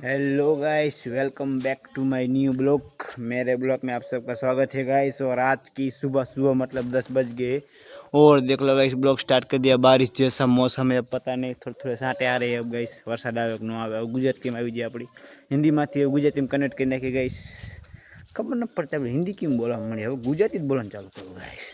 Hello guys, welcome back to my new blog. मेरे blog में आप सबका स्वागत है गाइस। और आज की सुबह सुबह मतलब 10 बज गए और देख लो गाइस, ब्लॉग स्टार्ट कर दिया। बारिश जैसा मौसम है, अब पता नहीं थोड़े थोड़े साँटे आ रहे हैं। अब गाइस वरसाद आवे कि न आवे। गुजराती में आई जाए अपनी हिंदी में गुजराती में कनेक्ट करने के गाइस खबर न पड़ता है हिंदी क्यों बोला मળી। अब गुजराती बोलना चालू करो गाइस।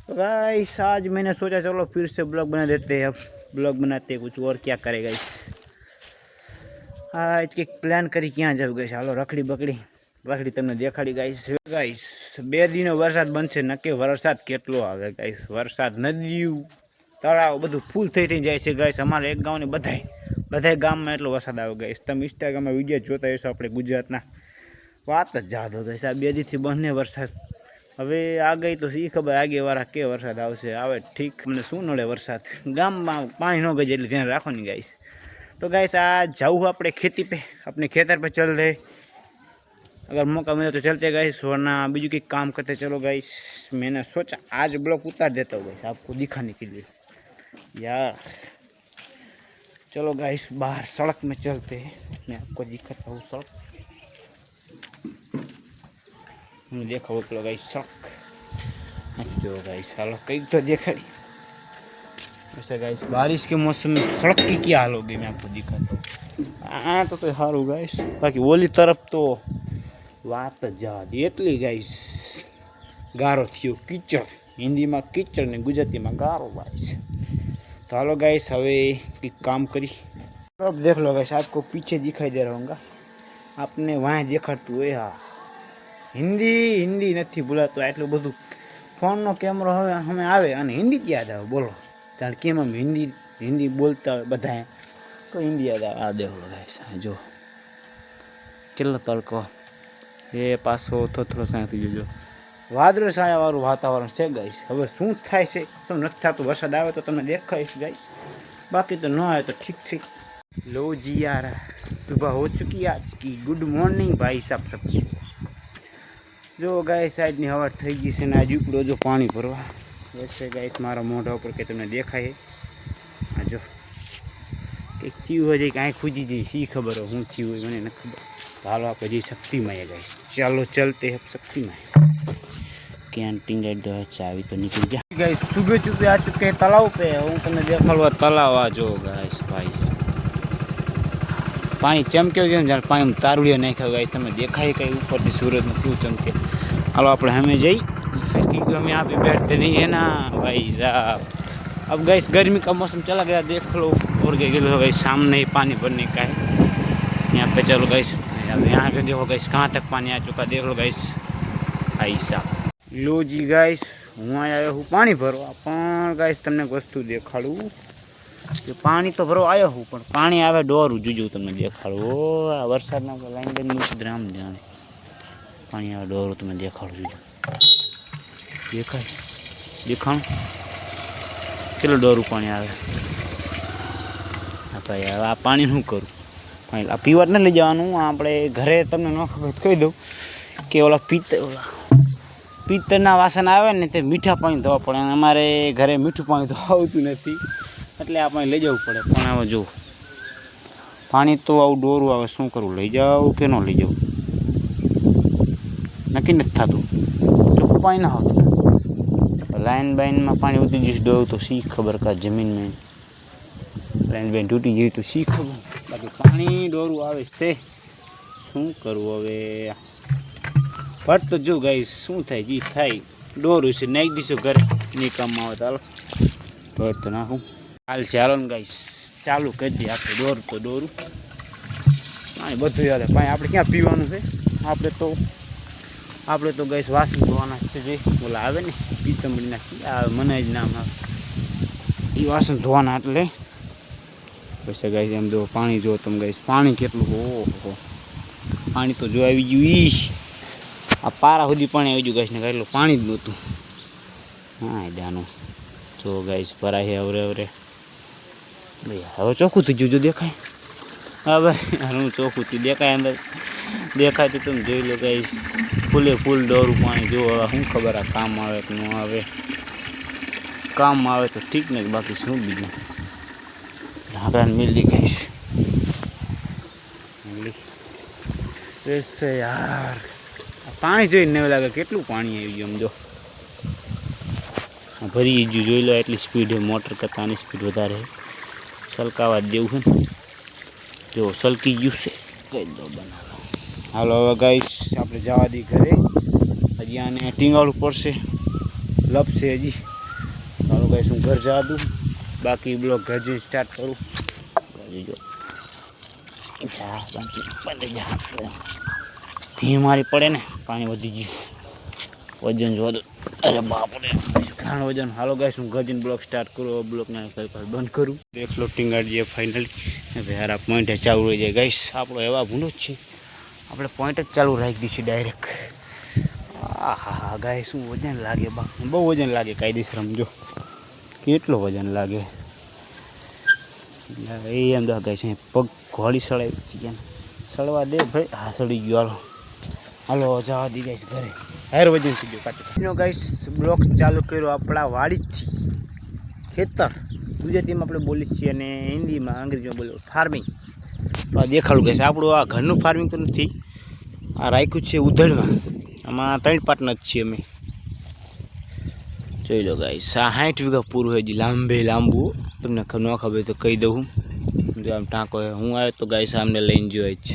तो गाइस आज मैंने सोचा चलो फिर से ब्लॉग बना देते हैं। अब ब्लॉग बनाते हैं, कुछ और क्या करे गाइस। आज के प्लान करी क्या जाऊ गाइस। हालो रखड़ी बकड़ी तमने देखाड़ी गाइस। 2 दिनो वरसाद बनशे, नक्की वरसाद केटलो आवे गाइस। वरसाद नदीओ तळाव बधुं फूल थई जाय छे गाइस। अमारे एक गाँव ने बधाय गाम में एटलो वरसाद आवे गाइस। तमे इंस्टाग्राम में विडियो जोता हशो आपणे गुजरातना, वात ज जा दो गाइस। आ 2 दी थी बने वरसाद। हवे आगे तो सी खबर आगे वाळा के वरसाद आवशे आवे ठीक। मने शुं नडे वरसाद गाम में पाणी न गजे एटले ध्यान राखो ने गाइस। तो गाइस आज जाऊँ अपने खेती पे, अपने खेतर पे चल रहे। अगर मौका मिले तो चलते गाइस, वरना बीजू की काम करते चलो गाइस। मैंने सोचा आज ब्लॉग उतार देता हूँ गाइस आपको दिखाने के लिए यार। चलो गाइस बाहर सड़क में चलते हैं, मैं आपको दिखाता हूँ सड़क। देखो चलो गाइस सड़क जो गाइस, हालो कई तो देखाड़ी। वैसे गाइस बारिश के मौसम में सड़क की क्या हाल होगी मैं आपको दिखाता हूँ। हाँ तो सारू गाइस, बाकी ओली तरफ तो वात जाद एटली गाइस गारो थयो कीचड़। हिंदी में कीचड़ ने गुजराती में गारो गाइस। तो हालो गाइस हवे एक काम करी। अब देख लो गाइस, आपको पीछे दिखाई दे रहा होगा, आपने वहाँ देखाड़तुं होय। हाँ हिंदी नहीं बोलातो, आटલું બધું फोन कैमरो हवे हमें आवे अने हिंदी याद आवे। बोलो जाण केम हम हिंदी बोलता हो बधाए तो हिंदी याद आवे। आ देखो गाइस जो केटलो तड़को ए पाछो थोड़ो सांथी जोजो वादळ छायावाळुं वातावरण छे गाइस। हवे शुं थाय छे शुं नथी थातुं, वरसाद आवे तो तमने देखाईश गाइस, बाकी तो न आवे तो ठीक छे। लो जी यार, सुबह हो चुकी आज की। गुड मॉर्निंग भाई साहब सबकी। जो गाइस आज हवा थई गई छे ने आज उपड़ो जो पानी भरवा। वैसे गाइस मारा मोढा पर के तमने देखाय है आ जो कि थी हो जाए कहीं खुजी जी सी खबर हो हूँ थी हुई मैंने न खबर। तो हालो आप जी शक्ति में है गाइस, चलो चलते हैं शक्ति में। कैंटीन रेड दो है चाबी तो निकल जा गाइस। सुबह चुपे आ चुके हैं तालाब पे। हूँ तमने देखाड़वा तालाब आ जो गाइस भाई साहब पानी चमक्यो जेम जाने पानी तारुड़िया नाख्या गाइस। तमने देखाय कहीं ऊपर थी सूरज में क्यों चमके। हालो આપણે हमें जई क्योंकि हम यहाँ पे बैठते नहीं है ना भाई साहब। अब गाइस गर्मी का मौसम चला गया देख लो, और गए सामने ही पानी भरने का है यहाँ पे। चलो गाइस अब यहाँ पे देखो गाइस कहाँ तक पानी आ चुका देख लो गाइस भाई साहब। लो जी गाइस हूँ आया हूँ पानी भरवा, पण गाइस तमने एक वस्तु देखाड़ू कि पानी तो भरवा आयो हूँ पण पानी आवे डोरू जूजू तमने देखाड़ू। आ वरसाद ना लाइन लाइन ड्राम जाने पानी आवे डोरू तमने देखाड़ू जूजू देखाण किलो डोरू पानी आवे। हाँ भाई आ पानी शू करूँ, पानी आ पीवा नहीं लई जवानुं। आपणे घरे तमने न खबर कही दऊँ कि ओला पीतळना वासन आवे ने ते मीठा पानी धोवा पड़े। अमारे घरे मीठું पानी धोवाતું નથી એટલે આ પાણી લઈ જવું પડે। પણ હવે જો પાણી તો આવું ડોરું આવે, શું કરું, લઈ જાઉં કે ન લઈ જાઉં નક્કી નથી થતું। ચોખ્ખું પાણી ના આવતું, लाइन बाइन में पानी उतरी जैसे डोर तो सी खबर का जमीन में लाइन बाइन टूटी गई तो सी खबर। बाकी पानी डोरू आवे से शू करूँ हवे फट तो जो गाइस शू थाय जी थाय डोरू से नाखी दीशो घरे नहीं काम आवे। चालो फट तो नाखूँ हाल से हालो ने गाइस चालू कर दी आप डोरू तो डोरू पानी बधुं याद है। पानी आपणे क्या पीवानुं छे, आपणे तो गाइस वासन धोवाना छे। जे ओला आवे ने पीतंबड़ी ना मने ज नाम आवे ई वासन धोवाना एटले पछी गाइस एम जो पानी जो तम गाइस पानी केटलुं हो पानी तो जो आई गयुं ई आ पारा सुधी पानी आई गयुं गाइस ने काटલું पानी ज नहोતું। हाँ डानो जो गाइस भराय है अवरे भाई हवे चोख्खું थई गयुं जो देखाय। हवे हूँ चोख्खું थी देखाय अंदर देखाय तो तुम જોઈ लो गाइस फूले फूल डोरू पानी जो हूँ खबर आ काम आवे कि न आवे। काम आवे तो ठीक नहीं, बाकी शू बीजू ढाकड़ा मिल ली गाइस। ફ્રેશ છે યાર. પાણી જોઈને એવું લાગે કેટલું પાણી આવી ગયું આમ જો. ભરી ગયું જોઈ લો, એટલી સ્પીડ છે મોટર કરતાં આની સ્પીડ વધારે સલકાવા જ દેવું છે ને. જો સલકી ગયું છે કહી દો બનાવો. હાલો હવે ગાઈસ આપણે જવા દઈએ ઘરે. હજી આને ટીંગાળવું પડશે, લપશે હજી. હાલો ગાઈસ હું ઘર જવા દઉં, બાકી બ્લોગ ઘર જઈને સ્ટાર્ટ કરું. જો જા બાકી જા ભી મારી પડે ને, પાણી વધી ગયું, વજન જો દો. અરે બાપરે ઘણું વજન. હાલો ગાઈસ હું ઘર જઈને બ્લોગ સ્ટાર્ટ કરું, બ્લોગને બંધ કરું. ફ્લોટિંગ ગાડી ફાઇનલી હવે યાર આ પોઈન્ટ ચાલુ રહી જાય ગાઈસ. આપણો એવા ભૂલો જ છે, આપણે પોઈન્ટ જ ચાલુ રાખી દઈશું ડાયરેક્ટ. હા હા ગાઈસ શું વજન લાગે, બા બહુ વજન લાગે કાયદેસર. સમજો કેટલો વજન લાગે એ એમ દો ગાઈસ. પગ ઘોડી સળાવી ગયા, સળવા દે ભાઈ. હા સળી ગયો. હાલો હાલો જવા દી ગાઈસ ઘરે. હાર વજન થઈ ગયો કાચો ગાઈસ. બ્લોક ચાલુ કર્યો આપણા વાડીથી, ખેતર ગુજરાતીમાં આપણે બોલીએ છીએ અને હિન્દીમાં અંગ્રેજીમાં બોલીએ ફાર્મિંગ. દેખાડું ગાઈસ આપણું આ ઘરનું ફાર્મિંગ તો નથી, આ રાખ્યું છે ઉધડમાં. આમાં 3 પાર્ટનર જ છીએ અમે. જોઈ લો ગાઈસ આ 60 વીઘા પૂરું હજી લાંબુ. તમને ન ખબર તો કહી દઉં. જો આમ ટાંકો હું આવ્યો તો ગાઈસ આમને લઈને જોઈ જ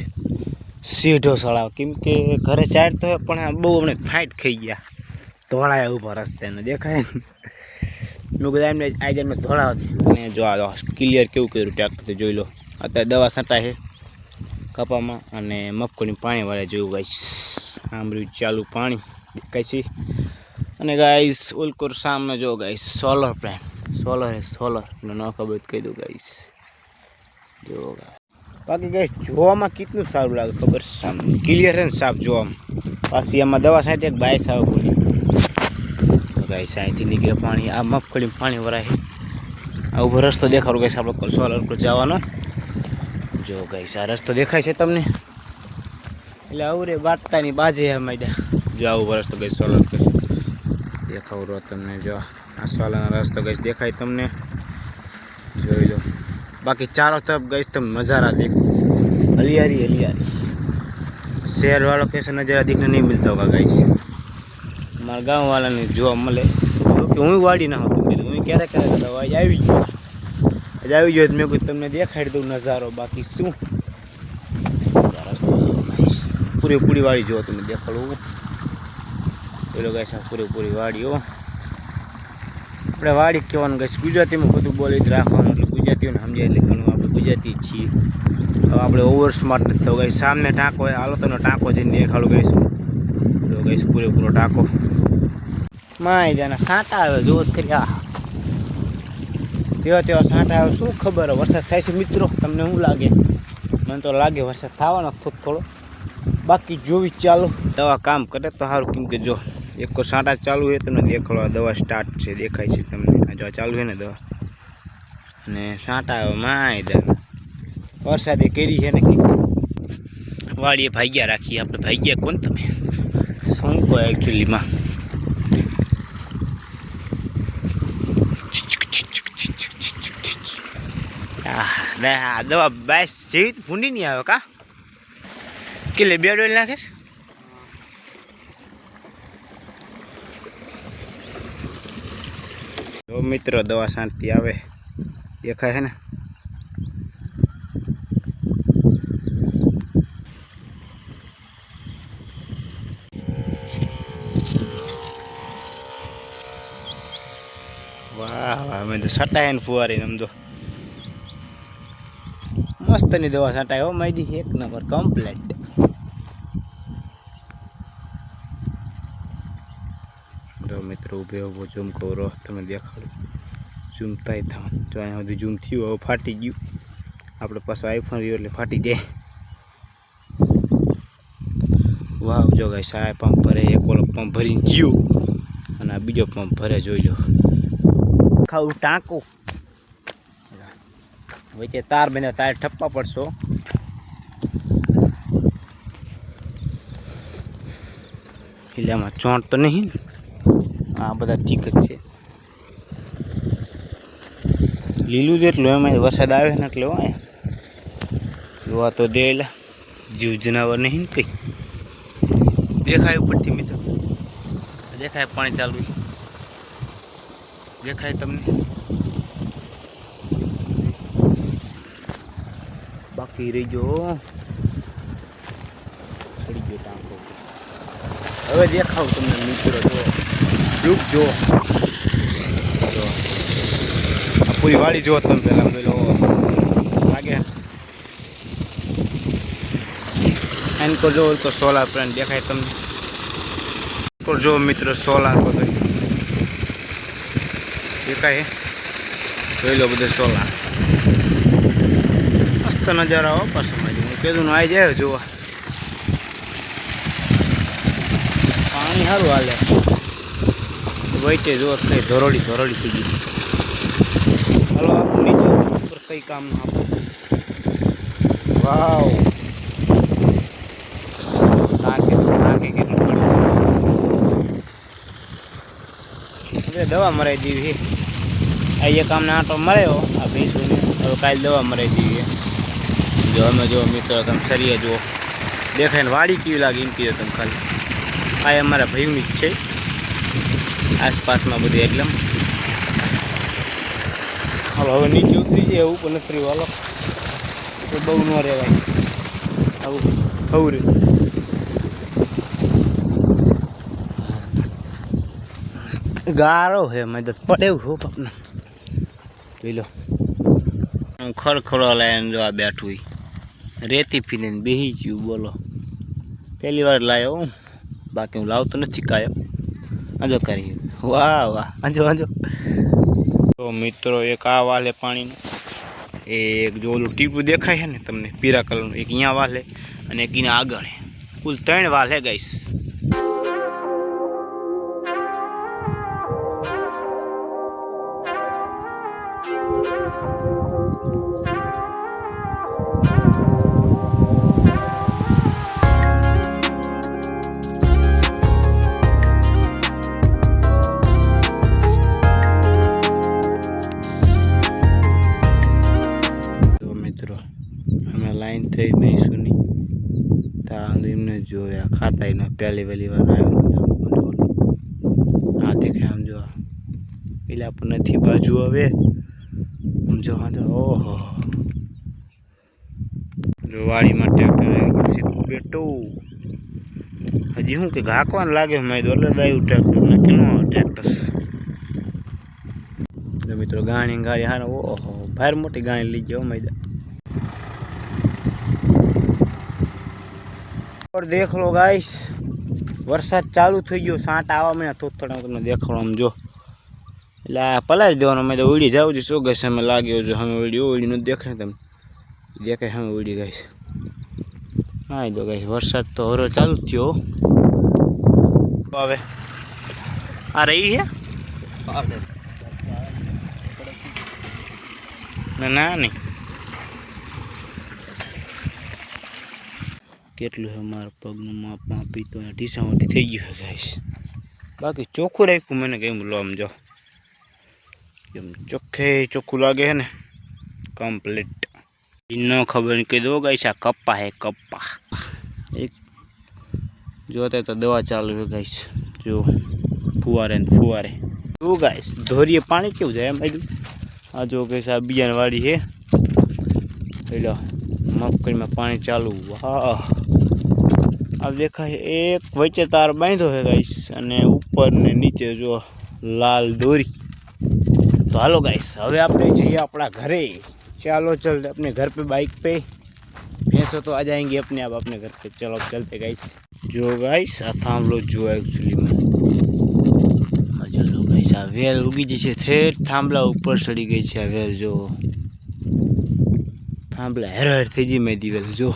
સીધો સળાવ, કેમ કે ઘરે ચાર તો પણ બહુ અમને ફાઇટ ખાઈ ગયા. ધોળાયા ઊભા રસ્તે દેખાય ને. મેં બધા એમને આજે એમને ધોળાવ દે. અને જો આ ક્લિયર કેવું કર્યું ટ્રેક્ટર જોઈ લો. અત્યારે દવા છંટાય છે કપામાં અને મગફળી પાણી વાળા જોયું ગાઈસ. આમર્યું ચાલુ પાણી દેખાય છે. અને ગાઈસ ઓલકોર સામે જો ગાઈસ સોલર પ્લાન્ટ. સોલર ન ખબર કહી દઉં ગાઈસ. જો બાકી ગાઈસ જોવામાં કેટલું સારું લાગે ખબર, ક્લિયર છે ને સાફ જોવામાં. પાછી આમાં દવા છાંટી એક બાય સાવ બોલી ગાઈસ. અહીંથી નીકળે પાણી, આ મગફળી પાણી વરાય. આ ઉભો રસ્તો દેખાડો ગાઈસ આપણે સોલર પર જવાનો. જો ગાઈસ આ રસ્તો દેખાય છે તમને, એટલે અવરે વાટતાની બાજે અમારા. જો આ ઉભો રસ્તો ગાઈસ સોલર પર દેખાવ રહો તમને. જો આ સોલરનો રસ્તો ગાઈસ દેખાય તમને, જોઈ લો. બાકી ચારો તરફ ગઈ તમે નજારા देखो, हरियाली. शहर वालों कैसे नज़ारा देखने नहीं मिलता होगा गाइस, हमारे गाँव वाला ने जो મળે. કે હું વાડી ના હોતો કીધું હું ક્યારે દવા આવી ગયો મેં કોઈ તમને દેખાડી દઉં નજારો. બાકી શું પૂરેપૂરી વાડી જો તમે દેખાડું. પેલો ગાઈસ આ પૂરેપૂરી વાડીઓ. આપણે વાડી કહેવાનું ગાઈસ, ગુજરાતીમાં બધું બોલી જ રાખવાનું, એટલે ગુજરાતીઓને સમજાય એટલે ઘણું. આપણે ગુજરાતી જ છીએ. હવે આપણે ઓવર સ્માર્ટ નથી થવું ગાઈસ. સામને ટાંકો હોય, હાલો તો ટાંકો જઈને દેખાડું ગાઈસ. તો ગાઈસ પૂરેપૂરો ટાંકો માય જાના સાંટા આવે જો જ કરી. જેવા તેવા સાંટા આવે, શું ખબર વરસાદ થાય છે મિત્રો, તમને શું લાગે? મને તો લાગે વરસાદ થવાનો થોડો. બાકી જોવી ચાલો, દવા કામ કરે તો સારું, કેમ કે જો એક તો સાંટા ચાલુ છે તમને દેખાડો. દવા સ્ટાર્ટ છે દેખાય છે તમને, જો ચાલુ છે ને દવા. અને સાંટા આવે માય જાના. વરસાદે કરી છે ને કંઈક વાડીએ ભાગ્યા રાખીએ આપણે. ભાગ્યા કોણ તમે શું કહો એકચ્યુઅલીમાં. દવા બાઈસ જેવી ભૂંડી નહીં આવે કા કેટલે 2 ડોલ નાખીશ. જો મિત્રો દવા શાંતિ આવે દેખાય છે ને. વાહ વાહ મેં તો સટાય ને ફુવારીને આમ તો મસ્તની દવા છાંટાય હો માયદી, 1 નંબર કમ્પ્લેટ. જો મિત્રો ઊભો ઝૂમ કરો તમે દેખાડો, ઝૂમ થાય થવાનું. જો અહીંયા સુધી ઝૂમ થયું, હવે ફાટી ગયું. આપણે પાછો આઈફોન રહ્યો એટલે ફાટી જાય. વાવ જો ગાઈસ આ પંપ ભરે, એક ઓલો પંપ ભરીને ગયો અને આ બીજો પંપ ભરે જોઈ લો. ખાવું ટાંકું વચ્ચે તાર બને, તાર ઠપ્પા પડશો. હિલામાં ચોંટ તો નહીં, આ બધા ઠીક જ છે. લીલું જ એટલું, એમાં વરસાદ આવે ને એટલે હોય જોવા તો દે. जीव जनावर नहीं कई देखाय ऊपर थी मित्र देखाय पानी चालू देखाय तमने बाकी रही जो चढ़ी गयो टांको હવે દેખાવ તમને મિત્રો જો લુક જો આ પૂરી વાડી જો તમે પેલા પેલો લાગે એનકો જો તો સોલાર પ્લાન્ટ દેખાય તમને તો જો મિત્રો સોલાર બધું દેખાય જોઈ લો બધું સોલાર મસ્ત નજારા હો પાછળ હું કીધું આવી જાય જોવા પાણી સારું હાલે વચ્ચે જો કઈ ધોરડી થઈ ગઈ હાલો આપણું નીચે ઉપર કઈ કામ ના આપો વાવ ટાંકે કેટલું પડ્યું હવે દવા મરાઈ દેવી આ એક કામને આંટો મરાયો આ ભેંસુને હવે કાલે દવા મરાઈ દેવી જો અમે જો મિત્રો તમે સરિયા જુઓ દેખાય ને વાડી કેવી લાગે એમ કીધું તમે ખાલી આ અમારા ભાઈની જ છે આસપાસમાં બધી એકદમ હાલો હવે નીચે ઉતરી જાય ઉપર નથી હાલો તો બહુ ન રહેવાય આવું હવું રે ગારો હે મદદ પડે એવું હો બાપને જોઈ લો હું ખડખડો લાવીને જો આ બેઠું રેતી પીને બેસી ગયું બોલો પહેલી વાર લાવ્યો હું બાકી હું લાવતો નથી કાયમ આજો કરી વાહ વાહ આજો તો મિત્રો એક આ વાલે પાણીનું એક જો ઓલું ટીપું દેખાય છે ને તમને પીળા કલરનું એક અહીંયા વાલે અને એક એના આગળ કુલ 3 વાલ હે ગાઈસ લાઈન થઈ ભેંસુની ત્યાં એમને જોયા ખાતા એને પહેલી વહેલી વાર આવ્યો હા દેખાય આમ જો પેલા પણ નથી બાજુ હવે જો હા જો ઓહો જો વાડીમાં ટ્રેક્ટર સીધું બેઠું હજી શું કે ઘાકવાનું લાગે મેં એટલે દાયું ટ્રેક્ટર ને કેનો ટ્રેક્ટર જો મિત્રો ગાડી હારો ઓહો ભાર મોટી ગાડી લઈ ગયો મેં और देख लो गाइस वरसाद चालू थी गयो साट आवा मैं थोड़ा तमने देखाड़ो आम जो એટલે પલાળી દેવાનો મેં તો ઉડી જાવ છું શું ગઈ અમે લાગ્યો જો અમે ઉડી ન દેખાય તમે દેખાય અમે ઉડી ગઈ હા તો ગાઈસ વરસાદ તો હરો ચાલુ થયો હવે આ રહી હે ના નહીં કેટલું છે મારા પગનું માપ માપી તો ઢીસામાંથી થઈ ગયું છે ગાઈસ બાકી ચોખ્ખું રાખ્યું મને કેમ લો આમ જો એમ ચોખ્ખું લાગે છે ને કમ્પ્લીટ ન ખબર કહી દો ગાઈસ આ કપ્પા હે કપ્પા એક જોતે તો દવા ચાલુ છે ગાઈસ જો ફુવારે ને ફુવારે જો ગાઈસ ધોરીએ પાણી કેવું જાય એમ આ જો ગાઈસ આ બિયાણ વાડી છે એટલે મગફળીમાં પાણી ચાલુ વાહ अब देखा है एक वच्चे तार बांधो है गाइस અને ઉપર ને નીચે જો લાલ દોરી तो हालो गाइस હવે આપણે જઈએ આપણા ઘરે ચાલો चलते अपने घर पे बाइक पे भैंसों तो आ जाएंगे अपने आप अपने घर पे चलो चलते गाइस जो गाइस आ थांभलो जो एक्चुअली में चलो गाइस आ वेल उगी जશે ठेठ थांभला ઉપર ચડી ગઈ છે આ વેલ જો થાંભલા હેર થઈ ગઈ મેં દીવેલ જો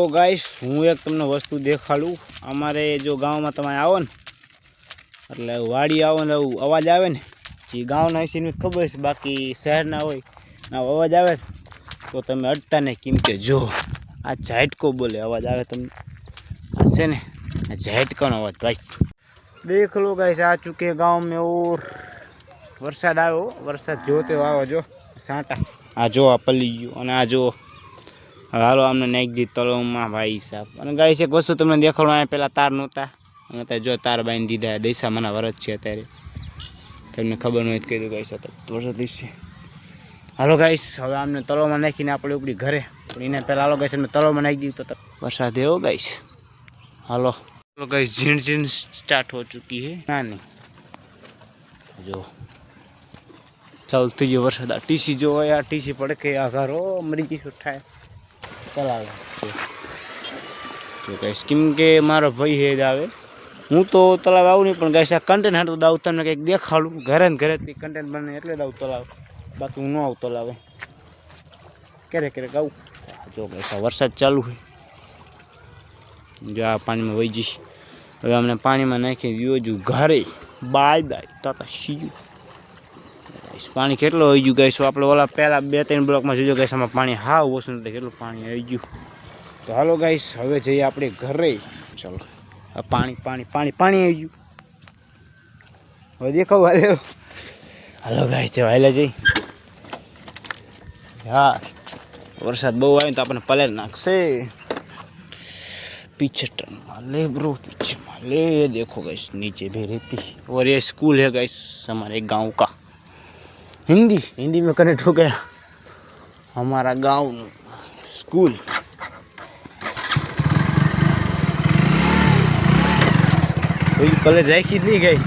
ગાઈસ હું એક તમને વસ્તુ દેખાડું અમારે જો ગામમાં તમે આવો ને એટલે વાડી આવો ને અવાજ આવે ને જે ગામના વિશેની ખબર છે બાકી શહેરના હોય ના અવાજ આવે તો તમે અડતા નહીં કેમ કે જો આ ઝાટકો બોલે અવાજ આવે તમને આ છે ને આ ઝાટકાનો અવાજ ભાઈ देख लो गाइस आ चुके गांव में और वरसाद आयो वरसाद जोते आओ जो साटा आ जो आ पली गयो અને આ જો હાલો અમને નાખી દીધી તળાવમાં ભાઈ સાહેબ. અને ગાઈસ એક વસ્તુ તમને દેખાડવા અહીંયા પહેલાં તાર નહોતા, અને અત્યારે જો તાર બાંધી દીધા. દૈસામાના વરસ છે અત્યારે, તમને ખબર ન હોય તો કીધું ગાઈસ વરસાદ દિવસે. હાલો ગાઈસ હવે અમને તળાવમાં નાખીને આપણે ઉપડી ઘરે, પણ એને પહેલાં હાલો ગાઈસ અમને તળાવમાં નાખી દીધું તો વરસાદ એવો ગાઈસ. હાલો गाइस झीण झीण स्टार्ट हो चुकी है ना नहीं जो चलती जो वरसाद टीसी जो है यार टीसी पड़ के आघार हो मरी जी उठाए चला जो गाइस किम के मारो भाई है जावे हूँ तो तलाव आऊँ नहीं पण गाइस आ कंटेंट हाटू दाऊ तमने कंईक देखाडूं घरे ने घरे कंटेंट बने एटले दाऊ तलाव बाकी हूँ न आऊँ तलाव क्यारे क्यारेक आऊँ जो गाइस आ वरसाद चालू है जो आ पानी में वही जी હવે અમને પાણીમાં નાખી ગયો છું ઘરે બાય બાય તાતા સીયું ગાઈસ પાણી કેટલો આવી ગયું ગાઈસ આપણે ઓલા પહેલા 2-3 બ્લોકમાં જોજો ગાઈસ આમાં પાણી હાવ ઓછું નથી કેટલું પાણી આવી ગયું તો હાલો ગાઈસ હવે જઈએ આપણે ઘરે ચલો પાણી પાણી પાણી પાણી આવી ગયું હવે દેખાવ હાલો ગાઈસ જો હાલે જઈ યાર વરસાદ બહુ આવે તો આપણને પલેર નાખશે पीछे टर्न माले ब्रो पीछे माले ये देखो गाइस नीचे भी रहती और ये स्कूल है गाइस हमारे गांव का हिंदी हिंदी में कनेक्ट हो गया हमारा गांव स्कूल कोई कॉलेज राखी नहीं गाइस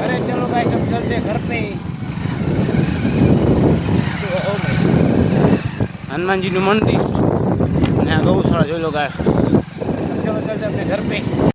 अरे चलो गाइस अब चलते घर पे हनुमान जी मंदिर गौशाला जो लोग आए चलो चलते अपने घर पे।